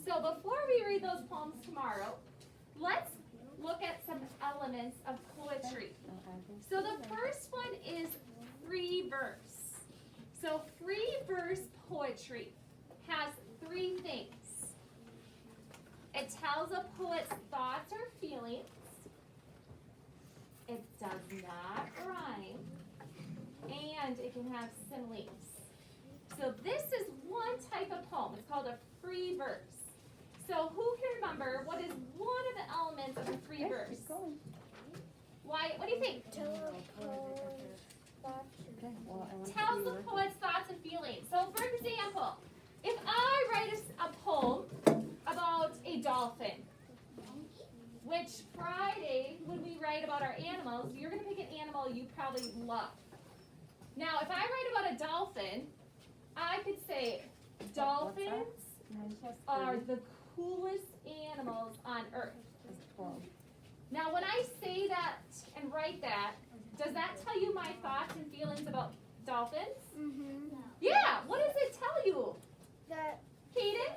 So before we read those poems tomorrow, let's look at some elements of poetry. So the first one is free verse. So free verse poetry has three things. It tells a poet's thoughts or feelings. It does not rhyme. And it can have similes. So this is one type of poem. It's called a free verse. So who can remember what is one of the elements of a free verse? Why? What do you think? Tells the poet's thoughts and feelings. So for example, if I write a poem about a dolphin, which Friday, when we write about our animals, you're going to pick an animal you probably love. Now, if I write about a dolphin, I could say, dolphins are the coolest animals on earth. Now, when I say that and write that, does that tell you my thoughts and feelings about dolphins? Mm-hmm. Yeah, what does it tell you? That Kaden?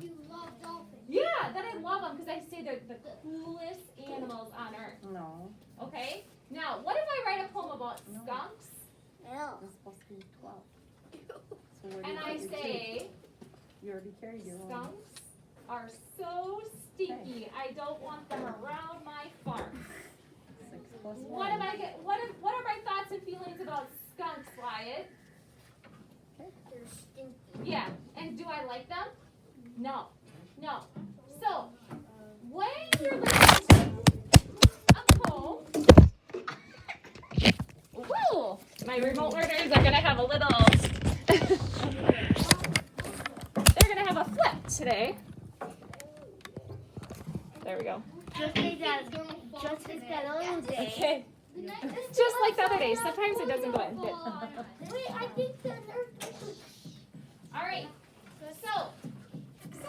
you love dolphins. Yeah, that I love them because I say they're the coolest animals on earth. No. Okay? Now, what if I write a poem about skunks? No. It's supposed to be 12. So where do And you I put your two? say, You already carried your own. skunks are so stinky, I don't want them around my farm. 6 plus 1. What am I get? What are my thoughts and feelings about skunks, Wyatt? They're stinky. Yeah. And do I like them? No. No. So when you're listening to a poem, woo! My remote learners are gonna have a little. They're gonna have a flip today. There we go. Just like that other day. Okay. Just like the other day. Sometimes it doesn't go in. Good. Wait, I think that All right. So,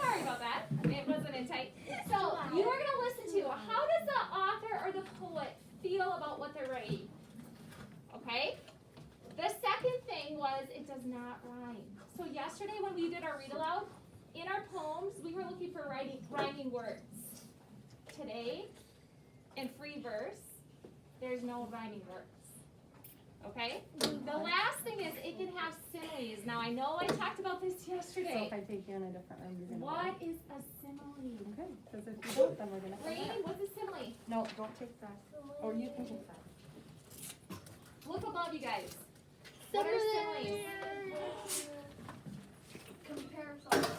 sorry about that. It wasn't in tight. So, you are going to listen to how does the author or the poet feel about what they're writing? Okay? The second thing was it does not rhyme. So, yesterday when we did our read aloud, in our poems, we were looking for rhyming words. Today, in free verse, there's no rhyming words. Okay? The last thing is it can have similes. Now I know I talked about this So yesterday. if I take you in a different room, you're going to What is a simile? Okay, because if you don't, then we're going to Rain, what's a simile? No, don't take that. Or you can take that. Look above you guys. What are similes?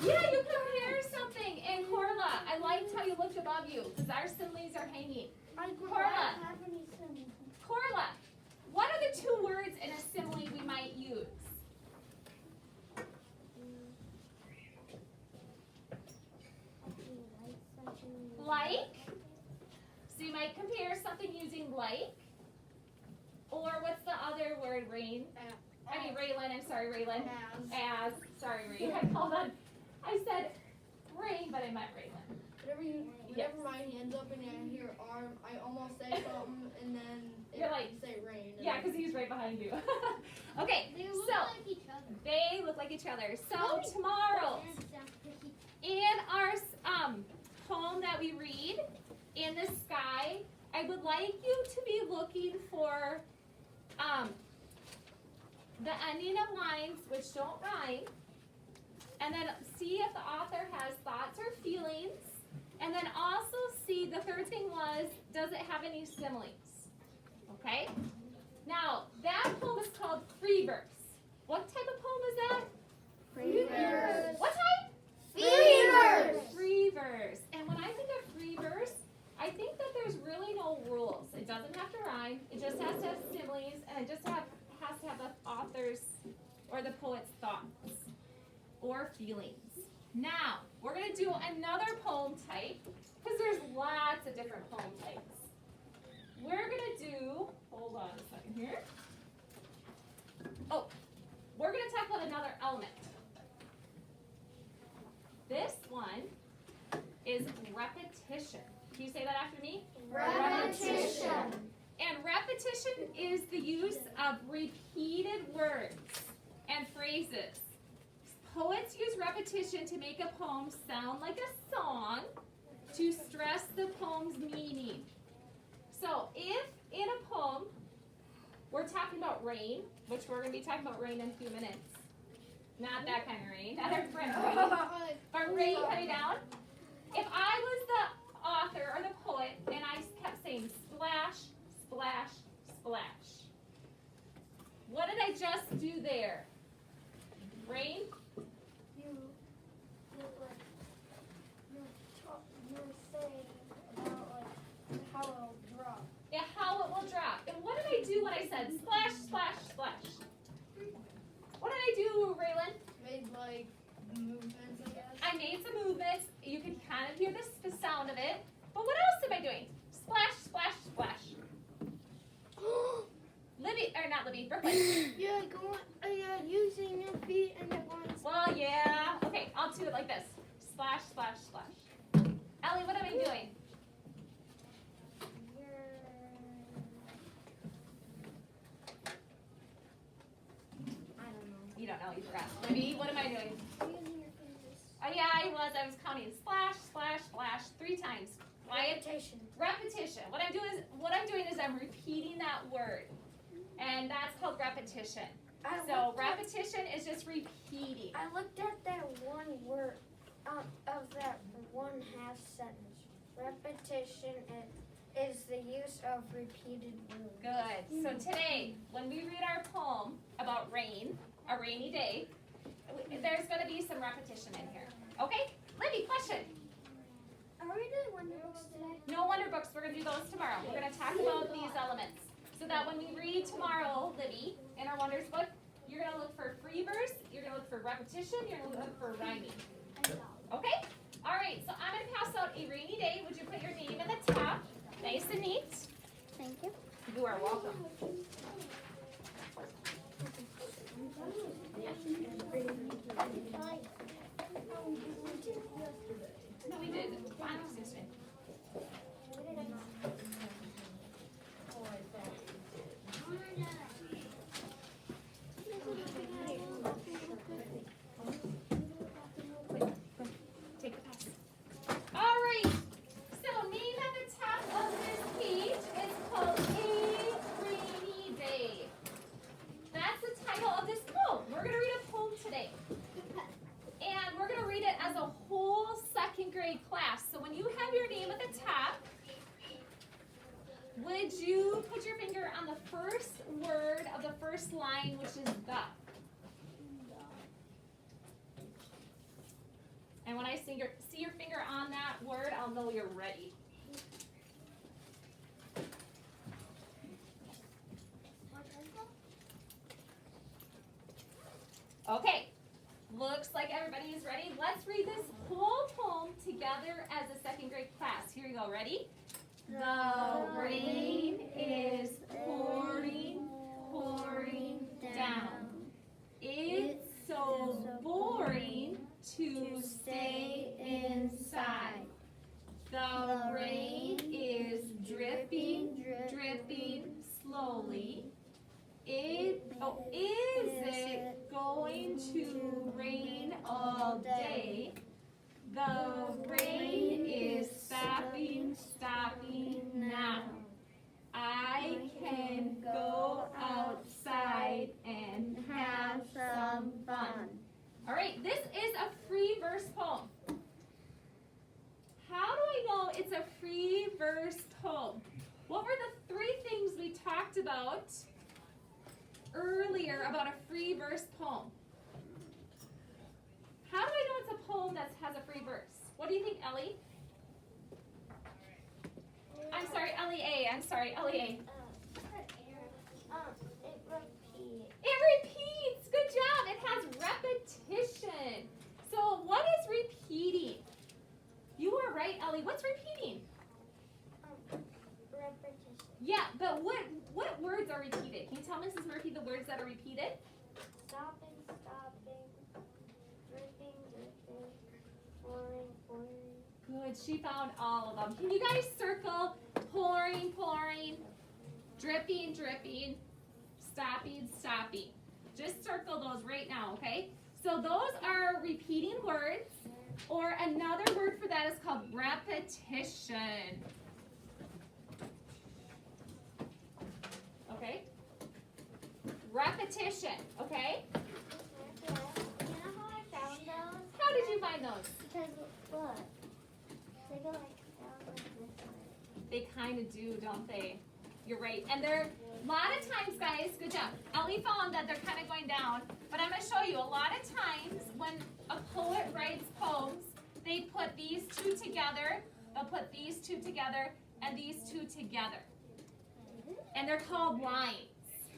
Yeah, you compare something. And Corla, I liked how you looked above you because our similes are hanging. Corla, Corla, what are the two words in a simile we might use? Like. So you might compare something using like. Or what's the other word, Rain? I mean, Raylan. I'm sorry, Raylan. As. Sorry, Rain. I called on. I said Rain, but I meant Raylan. Whenever my hand's up and I hear arm, I almost say something and then You're like, say rain. yeah, because he's right behind you. Okay, They look so like each other. they look like each other. So tomorrow, in our poem that we read, in the sky, I would like you to be looking for the ending of lines which don't rhyme, and then see if the author has thoughts or feelings, and then also see, the third thing was, does it have any similes? Okay? Now, that poem is called free verse. What type of poem is that? Free verse. What type? Free verse. Free verse. And when I think of free verse, I think that there's really no rules. It doesn't have to rhyme. It just has to have similes, and it just has to have the author's or the poet's thoughts or feelings. Now, we're going to do another poem type, because there's lots of different poem types. We're going to do, hold on a second here. Oh, we're going to talk about another element. This one is repetition. Can you say that after me? Repetition. And repetition is the use of repeated words and phrases. Poets use repetition to make a poem sound like a song to stress the poem's meaning. So if in a poem we're talking about rain, which we're going to be talking about rain in a few minutes. Not that kind of rain, not our friend rain, but rain coming down. If I was the author or the poet and I kept saying splash, splash, splash, what did I just do there? Rain? You're saying about like how it'll drop. Yeah, how it will drop. And what did I do when I said splash, splash, splash? What did I do, Raylan? Made like movements, I guess. I made some movements. You can kind of hear the sound of it. But what else am I doing? Splash, splash, splash. Libby, or not Libby, Brooklyn. Yeah, go on. Using your feet and it wants. Well, yeah. Okay, I'll do it like this. Splash, splash, splash. Ellie, what am I doing? I don't know. You don't know, you forgot. Libby, what am I doing? Using your fingers. Oh yeah, I was counting splash, splash, splash 3 times. Quiet. Repetition. What I'm doing is I'm repeating that word. And that's called repetition. So repetition is just repeating. I looked at that one word of that one half sentence. Repetition is the use of repeated words. Good. So today, when we read our poem about rain, a rainy day, there's going to be some repetition in here. Okay? Libby, question. Are we doing wonder books today? No wonder books. We're going to do those tomorrow. We're going to talk about these elements. So that when we read tomorrow, Libby, in our wonders book, you're going to look for free verse, you're going to look for repetition, you're going to look for rhyming. Okay? All right, so I'm going to pass out a rainy day. Would you put your name in the top? Nice and neat. Thank you. You are welcome. No, we did. Fine, excuse me. Take the pass. All right. So name at the top of this page is called A Rainy Day. That's the title of this poem. We're going to read a poem today. And we're going to read it as a whole second grade class. So when you have your name at the top, would you put your finger on the first word of the first line, which is the? And when I see your finger on that word, I'll know you're ready. Okay, looks like everybody is ready. Let's read this whole poem together as a second grade class. Here you go, ready? The rain is pouring, pouring down. It's so boring to stay inside. The rain is dripping, dripping slowly. Is it going to rain all day? The rain is stopping now. I can go outside and have some fun. All right, this is a free verse poem. How do I know it's a free verse poem? What were the 3 things we talked about earlier about a free verse poem? How do I know it's a poem that has a free verse? What do you think, Ellie? I'm sorry, Ellie-A. It repeats. It repeats. Good job. It has repetition. So what is repeating? You are right, Ellie. What's repeating? Repetition. Yeah, but what words are repeated? Can you tell Mrs. Murphy the words that are repeated? Stopping, dripping, pouring. Good. She found all of them. Can you guys circle pouring, dripping, stopping? Just circle those right now, okay? So those are repeating words, or another word for that is called repetition. Okay? Repetition, okay? You know how I found those? How did you find those? Because look, they go like down like this way. They kind of do, don't they? You're right. And they're, a lot of times, guys, good job. Ellie found that they're kind of going down. But I'm going to show you, a lot of times when a poet writes poems, they put these two together, they'll put these two together, and these two together. And they're called lines.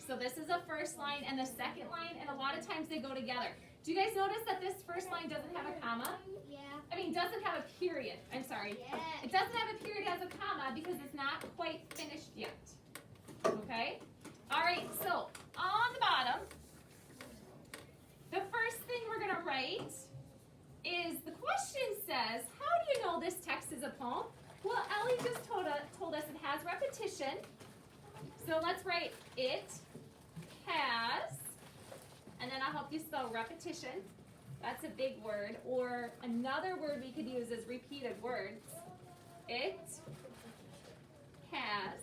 So this is the first line and the second line, and a lot of times they go together. Do you guys notice that this first line doesn't have a comma? Yeah. I mean, doesn't have a period. I'm sorry. Yeah. It doesn't have a period as a comma because it's not quite finished yet. Okay? All right, so on the bottom, the first thing we're going to write is the question says, how do you know this text is a poem? Well, Ellie just told us it has repetition. So let's write it has, and then I'll help you spell repetition. That's a big word. Or another word we could use is repeated words. It has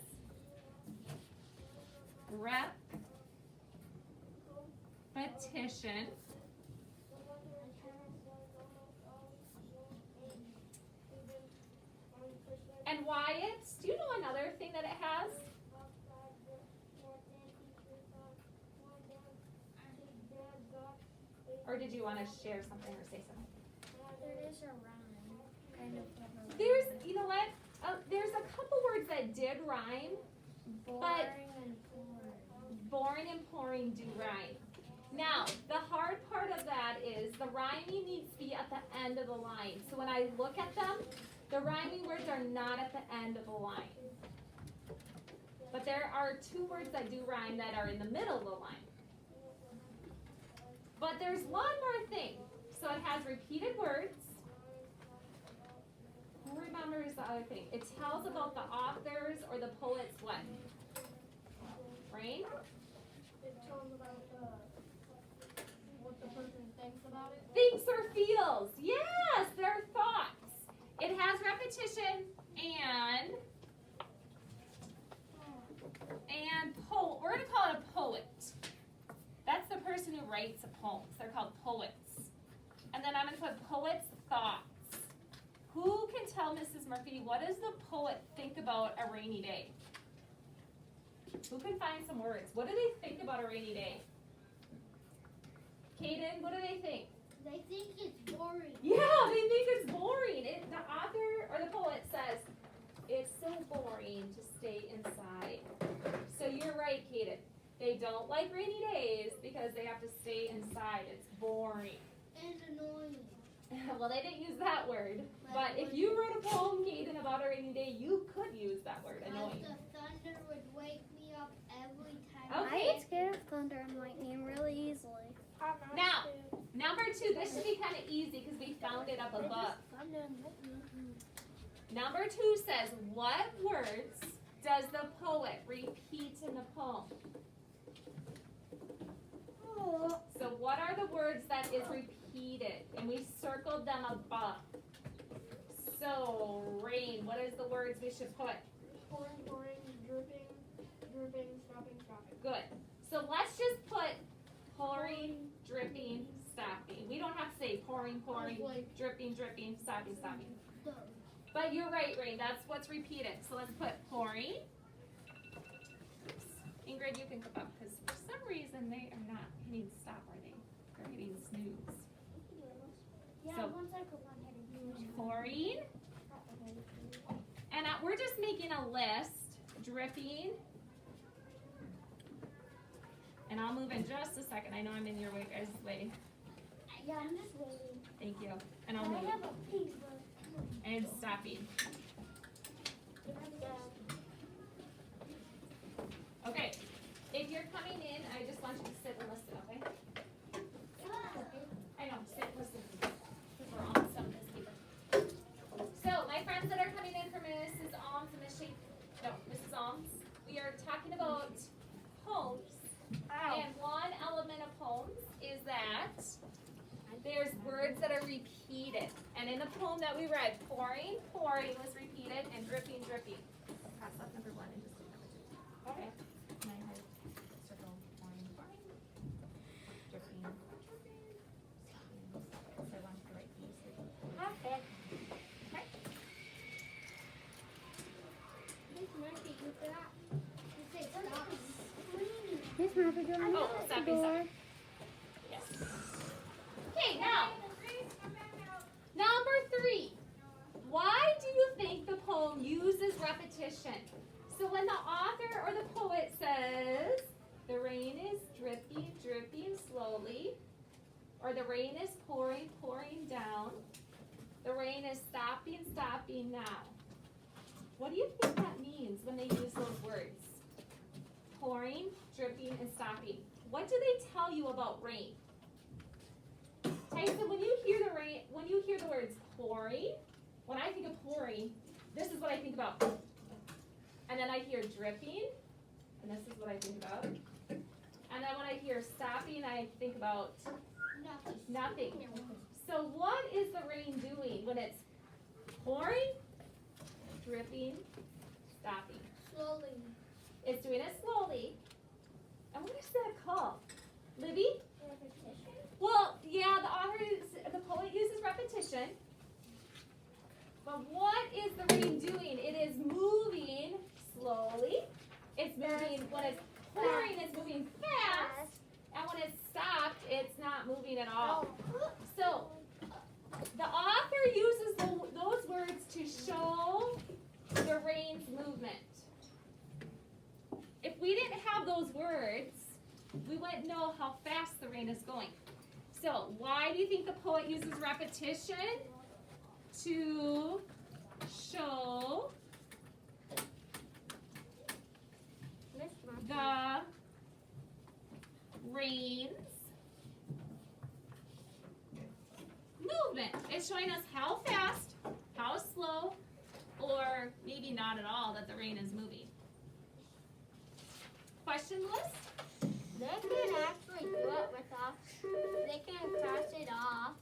repetition. And Wyatt, do you know another thing that it has? Or did you want to share something or say something? There is a rhyme, kind of like a There's, you know what? There's a couple words that did rhyme. boring and boring. Boring and pouring do rhyme. Now, the hard part of that is the rhyming needs to be at the end of the line. So when I look at them, the rhyming words are not at the end of the line. But there are two words that do rhyme that are in the middle of the line. But there's one more thing. So it has repeated words. Who remembers the other thing? It tells about the author's or the poet's what? Rain? It tells about what the person thinks about it. Thinks or feels. Yes, their thoughts. It has repetition and we're going to call it a poet. That's the person who writes a poem. They're called poets. And then I'm going to put poet's thoughts. Who can tell Mrs. Murphy, what does the poet think about a rainy day? Who can find some words? What do they think about a rainy day? Kaden, what do they think? They think it's boring. Yeah, they think it's boring. The author or the poet says, it's so boring to stay inside. So you're right, Kaden. They don't like rainy days because they have to stay inside. It's boring. And annoying. Well, they didn't use that word. But if you wrote a poem, Kaden, about a rainy day, you could use that word, annoying. The thunder would wake me up every time. Okay. I get scared of thunder and lightning really easily. Now, number 2, this should be kind of easy because we found it up above. Number 2 says, what words does the poet repeat in the poem? So what are the words that is repeated? And we circled them above. So, rain, what is the words we should put? Pouring, pouring, dripping, dripping, stopping, stopping. Good. So let's just put pouring, dripping, stopping. We don't have to say pouring, pouring, dripping, dripping, stopping, stopping. But you're right, Rain, that's what's repeated. So let's put pouring. Oops. Ingrid, you can come up because for some reason they are not hitting stop, are they? They're hitting snooze. Yeah, So- once I go on ahead and use Pouring. And we're just making a list. Dripping. And I'll move in just a second. I know I'm in your way, guys' way. Yeah, I'm just waiting. Thank you. And I'll I move. have a piece of And stopping. Okay. If you're coming in, I just want you to sit and listen, okay? I know, sit and listen. Because we're on some of this paper. So, my friends that are coming in from Mrs. Alms and Mrs. Alms, we are talking about poems. And one element of poems is that And in the poem that we read, pouring, pouring was repeated, and dripping, dripping. Pass off number 1 and just do number 2. Okay. And I had circle pouring, pouring, dripping, dripping. So I want to write these. Okay. Miss Murphy, you forgot. You said stop. Miss Murphy, do you Oh, stopping, stopping. Yes. Okay, now. Number 3. Why do you think the poem uses repetition? So when the author or the poet says, the rain is dripping, dripping slowly, or the rain is pouring, pouring down, the rain is stopping, stopping now. What do you think that means when they use those words? Pouring, dripping, and stopping. What do they tell you about rain? Tyson, when you hear the rain, when you hear the words pouring, when I think of pouring, this is what I think about. And then I hear dripping, and this is what I think about. And then when I hear stopping, I think about nothing. So what is the rain doing when it's pouring, dripping, stopping? Slowly. It's doing it slowly. And what is that called? Libby? Repetition. Well, yeah, the poet uses repetition. But what is the rain doing? It is moving slowly. It's moving, when it's pouring, it's moving fast. And when it's stopped, it's not moving at all. So, the author uses those words to show the rain's movement. If we didn't have those words, we wouldn't know how fast the rain is going. So, why do you think the poet uses repetition? To show Miss Murphy. the rain's movement. It's showing us how fast, how slow, or maybe not at all that the rain is moving. Question list? They can actually do it with us. They can cross it off.